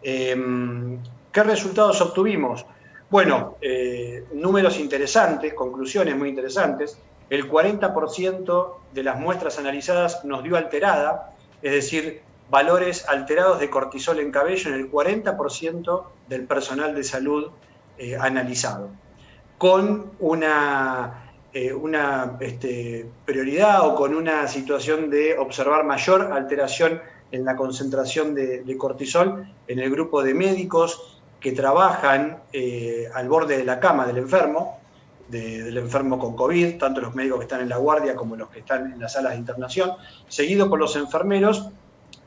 ¿Qué resultados obtuvimos? Bueno, números interesantes, conclusiones muy interesantes. El 40% de las muestras analizadas nos dio alterada, es decir, valores alterados de cortisol en cabello en el 40% del personal de salud analizado, con una prioridad o con una situación de observar mayor alteración en la concentración de cortisol en el grupo de médicos que trabajan al borde de la cama del enfermo con COVID, tanto los médicos que están en la guardia como los que están en las salas de internación, seguido por los enfermeros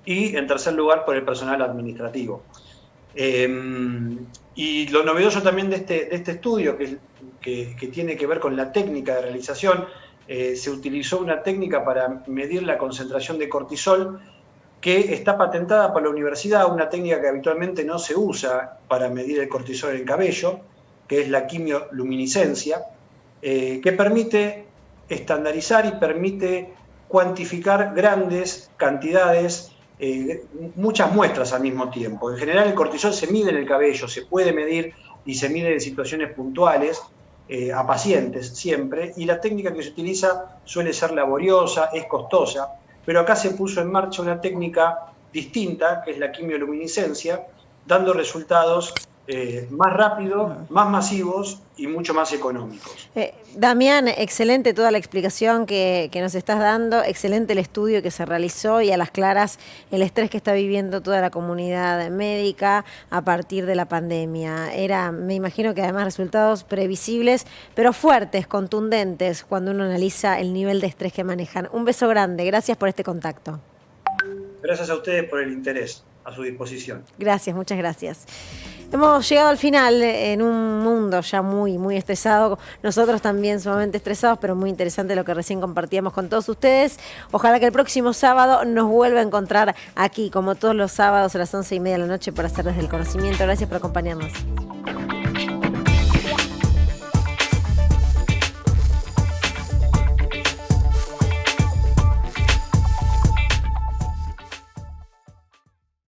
y, en tercer lugar, por el personal administrativo. Y lo novedoso también de este estudio, que tiene que ver con la técnica de realización, se utilizó una técnica para medir la concentración de cortisol que está patentada por la universidad, una técnica que habitualmente no se usa para medir el cortisol en el cabello, que es la quimioluminiscencia, que permite estandarizar y permite cuantificar grandes cantidades, muchas muestras al mismo tiempo. En general el cortisol se mide en el cabello, se puede medir y se mide en situaciones puntuales, a pacientes siempre, y la técnica que se utiliza suele ser laboriosa, es costosa, pero acá se puso en marcha una técnica distinta, que es la quimioluminiscencia, dando resultados más rápidos, más masivos y mucho más económicos. Damián, excelente toda la explicación que nos estás dando, excelente el estudio que se realizó y a las claras el estrés que está viviendo toda la comunidad médica a partir de la pandemia. Me imagino que además resultados previsibles, pero fuertes, contundentes, cuando uno analiza el nivel de estrés que manejan. Un beso grande, gracias por este contacto. Gracias a ustedes por el interés, a su disposición. Gracias, muchas gracias. Hemos llegado al final en un mundo ya muy, muy estresado. Nosotros también sumamente estresados, pero muy interesante lo que recién compartíamos con todos ustedes. Ojalá que el próximo sábado nos vuelva a encontrar aquí, como todos los sábados a las 11:30 de la noche, para hacer Desde el Conocimiento. Gracias por acompañarnos.